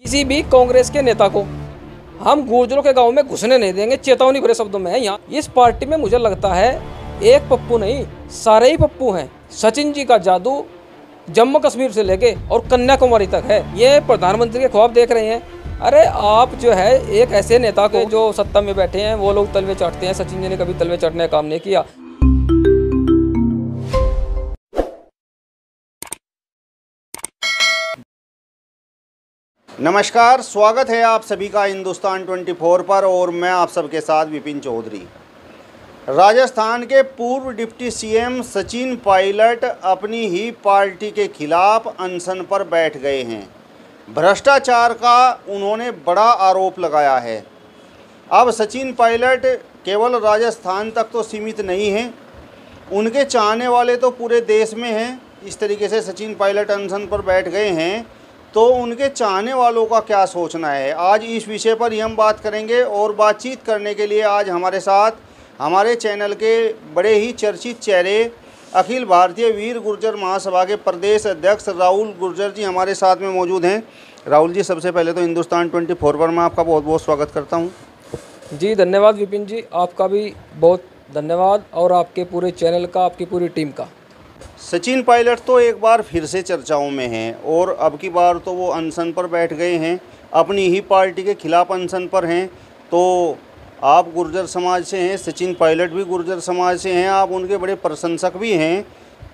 किसी भी कांग्रेस के नेता को हम गुर्जरों के गांव में घुसने नहीं देंगे, चेतावनी भरे शब्दों में है। यहाँ इस पार्टी में मुझे लगता है एक पप्पू नहीं, सारे ही पप्पू हैं। सचिन जी का जादू जम्मू कश्मीर से लेके और कन्याकुमारी तक है। ये प्रधानमंत्री के ख्वाब देख रहे हैं। अरे आप जो है एक ऐसे नेता को जो सत्ता में बैठे हैं वो लोग तलवे चाटते हैं। सचिन जी ने कभी तलवे चाटने का काम नहीं किया। नमस्कार, स्वागत है आप सभी का हिंदुस्तान 24 पर और मैं आप सबके साथ विपिन चौधरी। राजस्थान के पूर्व डिप्टी सीएम सचिन पायलट अपनी ही पार्टी के खिलाफ अनशन पर बैठ गए हैं। भ्रष्टाचार का उन्होंने बड़ा आरोप लगाया है। अब सचिन पायलट केवल राजस्थान तक तो सीमित नहीं हैं, उनके चाहने वाले तो पूरे देश में हैं। इस तरीके से सचिन पायलट अनशन पर बैठ गए हैं तो उनके चाहने वालों का क्या सोचना है, आज इस विषय पर ही हम बात करेंगे। और बातचीत करने के लिए आज हमारे साथ हमारे चैनल के बड़े ही चर्चित चेहरे अखिल भारतीय वीर गुर्जर महासभा के प्रदेश अध्यक्ष राहुल गुर्जर जी हमारे साथ में मौजूद हैं। राहुल जी, सबसे पहले तो हिंदुस्तान 24 पर मैं आपका बहुत बहुत स्वागत करता हूँ। जी धन्यवाद विपिन जी, आपका भी बहुत धन्यवाद और आपके पूरे चैनल का, आपकी पूरी टीम का। सचिन पायलट तो एक बार फिर से चर्चाओं में हैं और अब की बार तो वो अनशन पर बैठ गए हैं, अपनी ही पार्टी के खिलाफ अनशन पर हैं। तो आप गुर्जर समाज से हैं, सचिन पायलट भी गुर्जर समाज से हैं, आप उनके बड़े प्रशंसक भी हैं।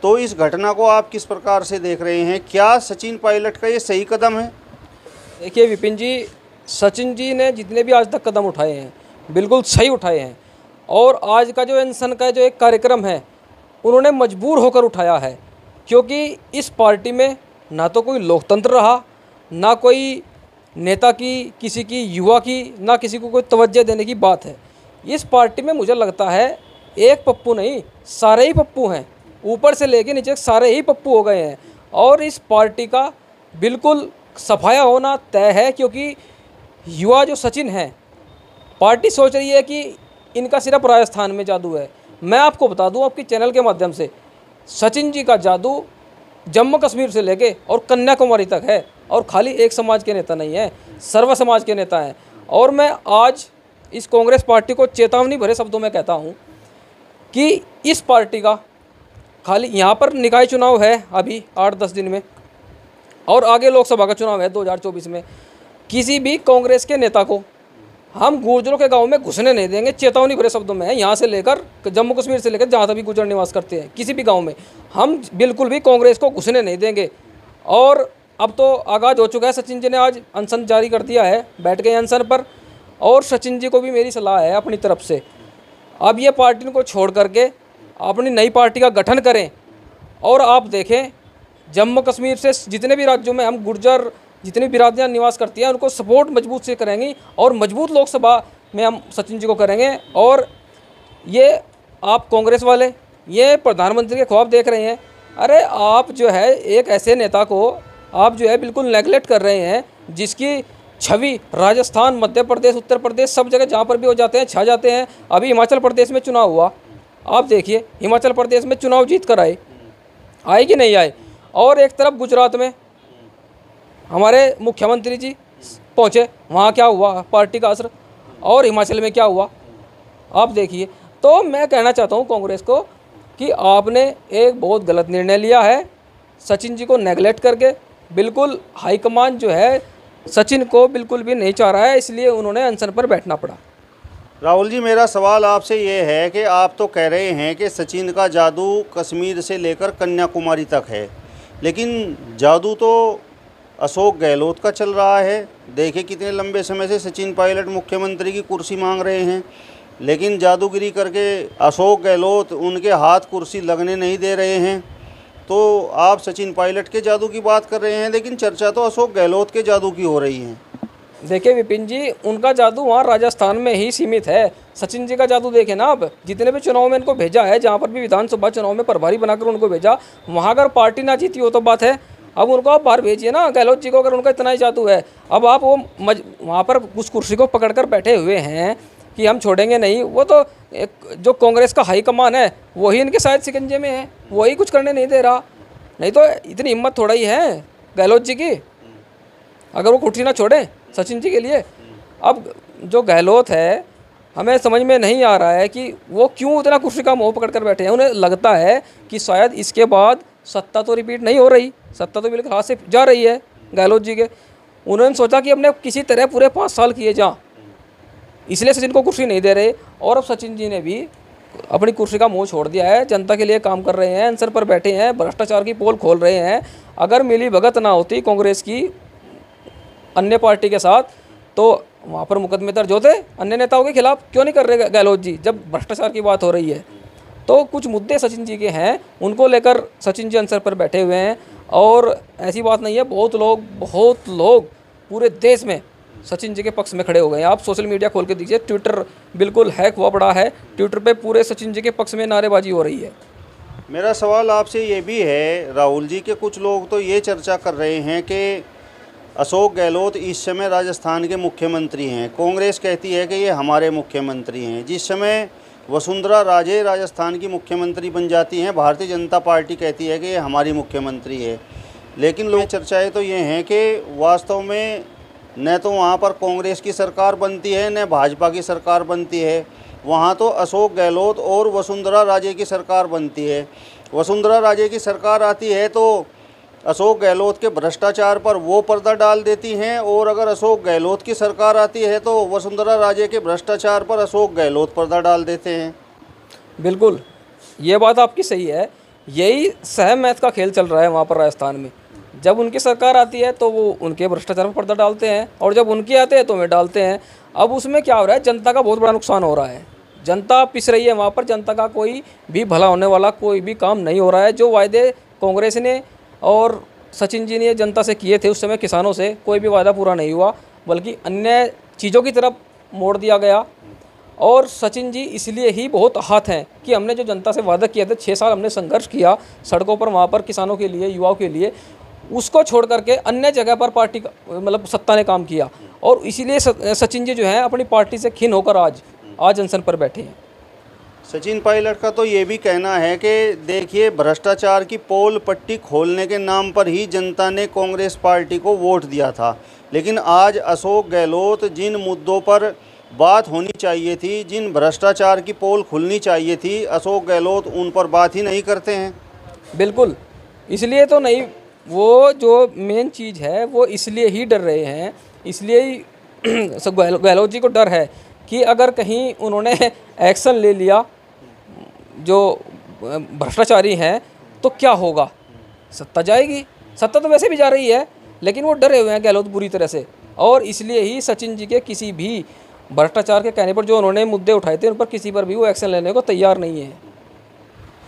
तो इस घटना को आप किस प्रकार से देख रहे हैं? क्या सचिन पायलट का ये सही कदम है? देखिए विपिन जी, सचिन जी ने जितने भी आज तक कदम उठाए हैं बिल्कुल सही उठाए हैं। और आज का जो अनशन का जो एक कार्यक्रम है उन्होंने मजबूर होकर उठाया है, क्योंकि इस पार्टी में ना तो कोई लोकतंत्र रहा, ना कोई नेता की, किसी की, युवा की, ना किसी को कोई तवज्जो देने की बात है। इस पार्टी में मुझे लगता है एक पप्पू नहीं, सारे ही पप्पू हैं। ऊपर से लेके नीचे सारे ही पप्पू हो गए हैं और इस पार्टी का बिल्कुल सफाया होना तय है। क्योंकि युवा जो सचिन हैं, पार्टी सोच रही है कि इनका सिर्फ राजस्थान में जादू है। मैं आपको बता दूं आपके चैनल के माध्यम से, सचिन जी का जादू जम्मू कश्मीर से लेके और कन्याकुमारी तक है। और खाली एक समाज के नेता नहीं है, सर्व समाज के नेता हैं। और मैं आज इस कांग्रेस पार्टी को चेतावनी भरे शब्दों में कहता हूं कि इस पार्टी का खाली यहाँ पर निकाय चुनाव है अभी 8-10 दिन में, और आगे लोकसभा का चुनाव है 2024 में। किसी भी कांग्रेस के नेता को हम गुर्जरों के गांव में घुसने नहीं देंगे, चेतावनी भरे शब्दों में है। यहाँ से लेकर जम्मू कश्मीर से लेकर जहाँ तक भी गुर्जर निवास करते हैं, किसी भी गांव में हम बिल्कुल भी कांग्रेस को घुसने नहीं देंगे। और अब तो आगाज़ हो चुका है, सचिन जी ने आज अनशन जारी कर दिया है, बैठ गए अनशन पर। और सचिन जी को भी मेरी सलाह है अपनी तरफ से, अब ये पार्टी को छोड़ करके अपनी नई पार्टी का गठन करें। और आप देखें जम्मू कश्मीर से जितने भी राज्यों में हम गुर्जर, जितनी बिरादरियाँ निवास करती हैं, उनको सपोर्ट मजबूत से करेंगी और मजबूत लोकसभा में हम सचिन जी को करेंगे। और ये आप कांग्रेस वाले ये प्रधानमंत्री के ख्वाब देख रहे हैं। अरे आप जो है एक ऐसे नेता को आप जो है बिल्कुल नेगलेक्ट कर रहे हैं, जिसकी छवि राजस्थान, मध्य प्रदेश, उत्तर प्रदेश, सब जगह जहाँ पर भी हो जाते हैं, छा जाते हैं। अभी हिमाचल प्रदेश में चुनाव हुआ, आप देखिए हिमाचल प्रदेश में चुनाव जीत कर आए कि नहीं आए। और एक तरफ गुजरात में हमारे मुख्यमंत्री जी पहुँचे, वहाँ क्या हुआ, पार्टी का असर। और हिमाचल में क्या हुआ आप देखिए। तो मैं कहना चाहता हूँ कांग्रेस को कि आपने एक बहुत गलत निर्णय लिया है, सचिन जी को नेगलेक्ट करके। बिल्कुल हाईकमान जो है सचिन को बिल्कुल भी नहीं चाह रहा है, इसलिए उन्होंने अनशन पर बैठना पड़ा। राहुल जी, मेरा सवाल आपसे ये है कि आप तो कह रहे हैं कि सचिन का जादू कश्मीर से लेकर कन्याकुमारी तक है, लेकिन जादू तो अशोक गहलोत का चल रहा है। देखिए कितने लंबे समय से सचिन पायलट मुख्यमंत्री की कुर्सी मांग रहे हैं, लेकिन जादूगिरी करके अशोक गहलोत उनके हाथ कुर्सी लगने नहीं दे रहे हैं। तो आप सचिन पायलट के जादू की बात कर रहे हैं, लेकिन चर्चा तो अशोक गहलोत के जादू की हो रही है। देखिए विपिन जी, उनका जादू वहाँ राजस्थान में ही सीमित है। सचिन जी का जादू देखें ना, आप जितने भी चुनाव में इनको भेजा है, जहाँ पर भी विधानसभा चुनाव में प्रभारी बनाकर उनको भेजा, वहाँ अगर पार्टी ना जीती हो तो बात है। अब उनको आप बाहर भेजिए ना गहलोत जी को, अगर उनका इतना ही जादू है। अब आप वो वहाँ पर उस कुर्सी को पकड़कर बैठे हुए हैं कि हम छोड़ेंगे नहीं। वो तो एक जो कांग्रेस का हाईकमान है वही इनके शायद शिकंजे में है, वही कुछ करने नहीं दे रहा। नहीं तो इतनी हिम्मत थोड़ा ही है गहलोत जी की, अगर वो कुर्सी ना छोड़ें सचिन जी के लिए। अब जो गहलोत है, हमें समझ में नहीं आ रहा है कि वो क्यों इतना कुर्सी का मोह पकड़ कर बैठे हैं। उन्हें लगता है कि शायद इसके बाद सत्ता तो रिपीट नहीं हो रही, सत्ता तो बिल्कुल हाथ से जा रही है गहलोत जी के। उन्होंने सोचा कि अपने किसी तरह पूरे 5 साल किए जा, इसलिए सचिन को कुर्सी नहीं दे रहे। और अब सचिन जी ने भी अपनी कुर्सी का मोह छोड़ दिया है, जनता के लिए काम कर रहे हैं, आंसर पर बैठे हैं, भ्रष्टाचार की पोल खोल रहे हैं। अगर मिली भगत ना होती कांग्रेस की अन्य पार्टी के साथ तो वहाँ पर मुकदमे दर्ज होते अन्य नेताओं के खिलाफ। क्यों नहीं कर रहे गहलोत जी जब भ्रष्टाचार की बात हो रही है? तो कुछ मुद्दे सचिन जी के हैं, उनको लेकर सचिन जी आंसर पर बैठे हुए हैं। और ऐसी बात नहीं है, बहुत लोग पूरे देश में सचिन जी के पक्ष में खड़े हो गए हैं। आप सोशल मीडिया खोल के दीजिए, ट्विटर बिल्कुल हैक हुआ पड़ा है, ट्विटर पे पूरे सचिन जी के पक्ष में नारेबाजी हो रही है। मेरा सवाल आपसे ये भी है राहुल जी के, कुछ लोग तो ये चर्चा कर रहे हैं कि अशोक गहलोत इस समय राजस्थान के मुख्यमंत्री हैं, कांग्रेस कहती है कि ये हमारे मुख्यमंत्री हैं। जिस समय वसुंधरा राजे राजस्थान की मुख्यमंत्री बन जाती हैं, भारतीय जनता पार्टी कहती है कि ये हमारी मुख्यमंत्री है। लेकिन लोग चर्चाएं तो ये हैं कि वास्तव में न तो वहाँ पर कांग्रेस की सरकार बनती है न भाजपा की सरकार बनती है, वहाँ तो अशोक गहलोत और वसुंधरा राजे की सरकार बनती है। वसुंधरा राजे की सरकार आती है तो अशोक गहलोत के भ्रष्टाचार पर वो पर्दा डाल देती हैं, और अगर अशोक गहलोत की सरकार आती है तो वसुंधरा राजे के भ्रष्टाचार पर अशोक गहलोत पर्दा डाल देते हैं। बिल्कुल, ये बात आपकी सही है। यही सहम मैथ का खेल चल रहा है वहाँ पर राजस्थान में। जब उनकी सरकार आती है तो वो उनके भ्रष्टाचार पर पर्दा डालते हैं, और जब उनके आते हैं तो वे डालते हैं। अब उसमें क्या हो रहा है, जनता का बहुत बड़ा नुकसान हो रहा है, जनता पिस रही है वहाँ पर। जनता का कोई भी भला होने वाला कोई भी काम नहीं हो रहा है। जो वायदे कांग्रेस ने और सचिन जी ने जनता से किए थे उस समय किसानों से, कोई भी वायदा पूरा नहीं हुआ, बल्कि अन्य चीज़ों की तरफ मोड़ दिया गया। और सचिन जी इसलिए ही बहुत आहत हैं कि हमने जो जनता से वादा किया था, 6 साल हमने संघर्ष किया सड़कों पर, वहाँ पर किसानों के लिए, युवाओं के लिए, उसको छोड़ करके अन्य जगह पर पार्टी मतलब सत्ता ने काम किया। और इसीलिए सचिन जी जो हैं अपनी पार्टी से खिन्न होकर आज अनशन पर बैठे हैं। सचिन पायलट का तो ये भी कहना है कि देखिए, भ्रष्टाचार की पोल पट्टी खोलने के नाम पर ही जनता ने कांग्रेस पार्टी को वोट दिया था, लेकिन आज अशोक गहलोत जिन मुद्दों पर बात होनी चाहिए थी, जिन भ्रष्टाचार की पोल खुलनी चाहिए थी, अशोक गहलोत उन पर बात ही नहीं करते हैं। बिल्कुल, इसलिए तो नहीं, वो जो मेन चीज़ है वो इसलिए ही डर रहे हैं, इसलिए ही गहलोत जी को डर है कि अगर कहीं उन्होंने एक्शन ले लिया जो भ्रष्टाचारी हैं तो क्या होगा, सत्ता जाएगी। सत्ता तो वैसे भी जा रही है, लेकिन वो डरे हुए हैं गहलोत बुरी तरह से। और इसलिए ही सचिन जी के किसी भी भ्रष्टाचार के कहने पर जो उन्होंने मुद्दे उठाए थे उन पर किसी पर भी वो एक्शन लेने को तैयार नहीं है।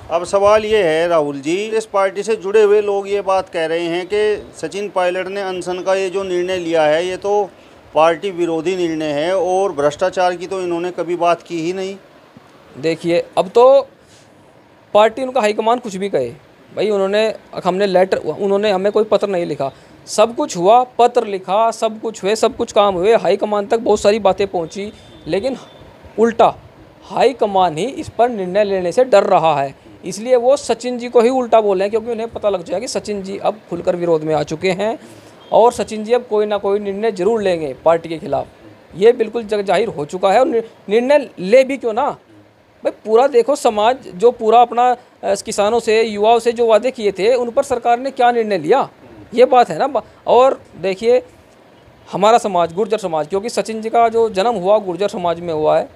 अब सवाल ये है राहुल जी, इस पार्टी से जुड़े हुए लोग ये बात कह रहे हैं कि सचिन पायलट ने अनशन का ये जो निर्णय लिया है ये तो पार्टी विरोधी निर्णय है, और भ्रष्टाचार की तो इन्होंने कभी बात की ही नहीं। देखिए, अब तो पार्टी, उनका हाईकमान कुछ भी कहे भाई, उन्होंने हमें कोई पत्र नहीं लिखा, सब कुछ हुआ, पत्र लिखा, सब कुछ हुए, सब कुछ काम हुए, हाईकमान तक बहुत सारी बातें पहुंची, लेकिन उल्टा हाईकमान ही इस पर निर्णय लेने से डर रहा है। इसलिए वो सचिन जी को ही उल्टा बोल रहे हैं, क्योंकि उन्हें पता लग जाएगा कि सचिन जी अब खुलकर विरोध में आ चुके हैं और सचिन जी अब कोई ना कोई निर्णय जरूर लेंगे पार्टी के खिलाफ। ये बिल्कुल जग जाहिर हो चुका है। और निर्णय ले भी क्यों ना भाई, पूरा देखो समाज जो पूरा अपना किसानों से, युवाओं से जो वादे किए थे उन पर सरकार ने क्या निर्णय लिया, ये बात है ना। और देखिए, हमारा समाज, गुर्जर समाज, क्योंकि सचिन जी का जो जन्म हुआ गुर्जर समाज में हुआ है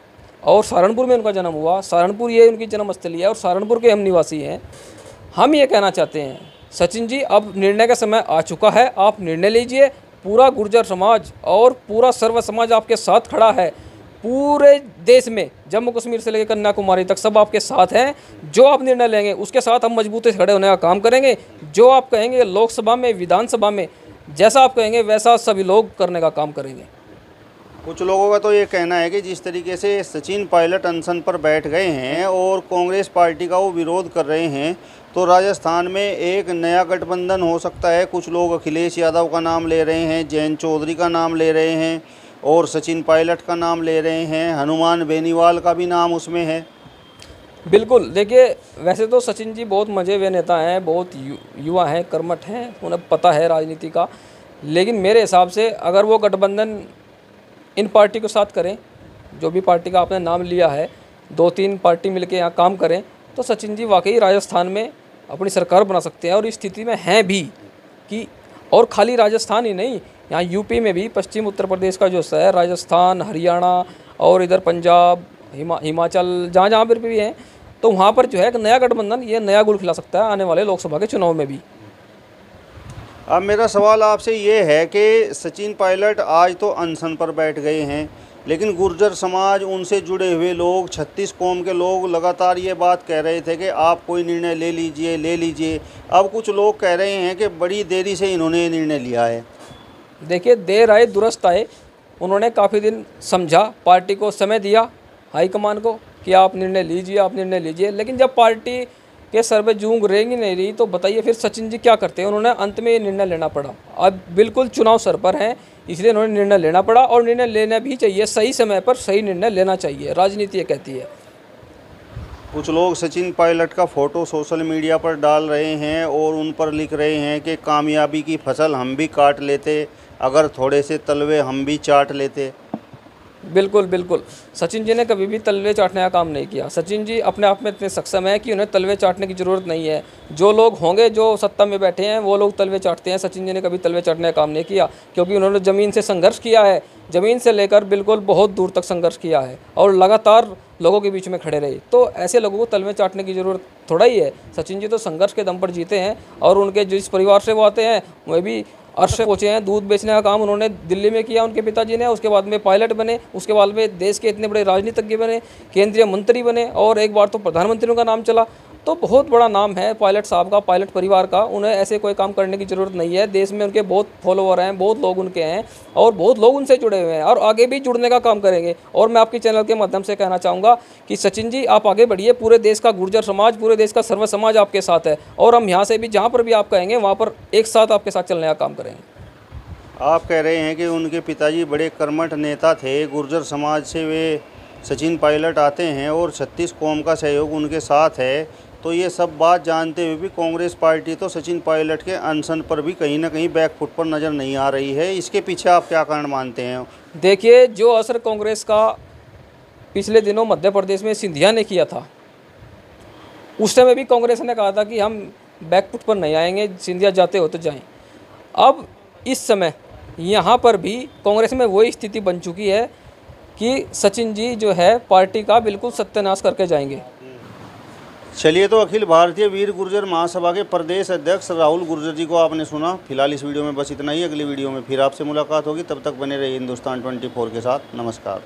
और सहारनपुर में उनका जन्म हुआ, सहारनपुर ये उनकी जन्मस्थली है और सहारनपुर के हम निवासी हैं। हम ये कहना चाहते हैं सचिन जी, अब निर्णय का समय आ चुका है, आप निर्णय लीजिए। पूरा गुर्जर समाज और पूरा सर्व समाज आपके साथ खड़ा है। पूरे देश में जम्मू कश्मीर से लेकर कन्याकुमारी तक सब आपके साथ हैं। जो आप निर्णय लेंगे उसके साथ हम मजबूती से खड़े होने का काम करेंगे। जो आप कहेंगे लोकसभा में, विधानसभा में, जैसा आप कहेंगे वैसा सभी लोग करने का काम करेंगे। कुछ लोगों का तो ये कहना है कि जिस तरीके से सचिन पायलट अनशन पर बैठ गए हैं और कांग्रेस पार्टी का वो विरोध कर रहे हैं, तो राजस्थान में एक नया गठबंधन हो सकता है। कुछ लोग अखिलेश यादव का नाम ले रहे हैं, जयंत चौधरी का नाम ले रहे हैं और सचिन पायलट का नाम ले रहे हैं, हनुमान बेनीवाल का भी नाम उसमें है। बिल्कुल, देखिए, वैसे तो सचिन जी बहुत मजे हुए नेता हैं, बहुत युवा हैं, कर्मठ हैं, उन्हें पता है राजनीति का। लेकिन मेरे हिसाब से अगर वो गठबंधन इन पार्टी के साथ करें, जो भी पार्टी का आपने नाम लिया है, 2-3 पार्टी मिलके यहाँ काम करें, तो सचिन जी वाकई राजस्थान में अपनी सरकार बना सकते हैं और इस स्थिति में हैं भी कि, और खाली राजस्थान ही नहीं, यहाँ यूपी में भी, पश्चिम उत्तर प्रदेश का जो हिस्सा है, राजस्थान, हरियाणा और इधर पंजाब, हिमाचल, जहाँ जहाँ पर भी हैं, तो वहाँ पर जो है एक नया गठबंधन ये नया गुल खिला सकता है आने वाले लोकसभा के चुनाव में भी। अब मेरा सवाल आपसे ये है कि सचिन पायलट आज तो अनशन पर बैठ गए हैं, लेकिन गुर्जर समाज, उनसे जुड़े हुए लोग, 36 कौम के लोग लगातार ये बात कह रहे थे कि आप कोई निर्णय ले लीजिए। अब कुछ लोग कह रहे हैं कि बड़ी देरी से इन्होंने निर्णय लिया है। देखिए, देर आए दुरुस्त आए। उन्होंने काफ़ी दिन समझा, पार्टी को समय दिया, हाईकमान को, कि आप निर्णय लीजिए, लेकिन जब पार्टी के सर पे जूंग रहेंगी नहीं रही तो बताइए फिर सचिन जी क्या करते हैं। उन्होंने अंत में ये निर्णय लेना पड़ा। अब बिल्कुल चुनाव सर पर हैं, इसलिए उन्होंने निर्णय लेना पड़ा और निर्णय लेना भी चाहिए। सही समय पर सही निर्णय लेना चाहिए, राजनीति ये कहती है। कुछ लोग सचिन पायलट का फ़ोटो सोशल मीडिया पर डाल रहे हैं और उन पर लिख रहे हैं कि कामयाबी की फसल हम भी काट लेते, अगर थोड़े से तलवे हम भी चाट लेते। बिल्कुल बिल्कुल, सचिन जी ने कभी भी तलवे चाटने का काम नहीं किया। सचिन जी अपने आप में इतने सक्षम है कि उन्हें तलवे चाटने की ज़रूरत नहीं है। जो लोग होंगे जो सत्ता में बैठे हैं वो लोग तलवे चाटते हैं। सचिन जी ने कभी तलवे चाटने का काम नहीं किया, क्योंकि उन्होंने ज़मीन से संघर्ष किया है, ज़मीन से लेकर बिल्कुल बहुत दूर तक संघर्ष किया है और लगातार लोगों के बीच में खड़े रहे। तो ऐसे लोगों को तलवे चाटने की ज़रूरत थोड़ा ही है। सचिन जी तो संघर्ष के दम पर जीते हैं और उनके जिस परिवार से वो आते हैं वह भी अर्श से पहुँचे हैं। दूध बेचने का काम उन्होंने दिल्ली में किया उनके पिताजी ने, उसके बाद में पायलट बने, उसके बाद में देश के इतने बड़े राजनीतिज्ञ बने, केंद्रीय मंत्री बने और एक बार तो प्रधानमंत्रियों का नाम चला। तो बहुत बड़ा नाम है पायलट साहब का, पायलट परिवार का। उन्हें ऐसे कोई काम करने की ज़रूरत नहीं है। देश में उनके बहुत फॉलोवर हैं, बहुत लोग उनके हैं और बहुत लोग उनसे जुड़े हुए हैं और आगे भी जुड़ने का काम करेंगे। और मैं आपके चैनल के माध्यम से कहना चाहूँगा कि सचिन जी आप आगे बढ़िए। पूरे देश का गुर्जर समाज, पूरे देश का सर्व समाज आपके साथ है और हम यहाँ से भी जहाँ पर भी आप कहेंगे वहाँ पर एक साथ आपके साथ चलने का काम करेंगे। आप कह रहे हैं कि उनके पिताजी बड़े कर्मठ नेता थे, गुर्जर समाज से वे सचिन पायलट आते हैं और 36 कौम का सहयोग उनके साथ है। तो ये सब बात जानते हुए भी कांग्रेस पार्टी तो सचिन पायलट के अनशन पर भी कहीं ना कहीं बैकफुट पर नज़र नहीं आ रही है। इसके पीछे आप क्या कारण मानते हैं? देखिए, जो असर कांग्रेस का पिछले दिनों मध्य प्रदेश में सिंधिया ने किया था, उस समय भी कांग्रेस ने कहा था कि हम बैकफुट पर नहीं आएंगे, सिंधिया जाते हो तो जाएं। अब इस समय यहाँ पर भी कांग्रेस में वही स्थिति बन चुकी है कि सचिन जी जो है पार्टी का बिल्कुल सत्यानाश करके जाएंगे। चलिए, तो अखिल भारतीय वीर गुर्जर महासभा के प्रदेश अध्यक्ष राहुल गुर्जर जी को आपने सुना। फिलहाल इस वीडियो में बस इतना ही। अगली वीडियो में फिर आपसे मुलाकात होगी, तब तक बने रहिए हिंदुस्तान 24 के साथ। नमस्कार।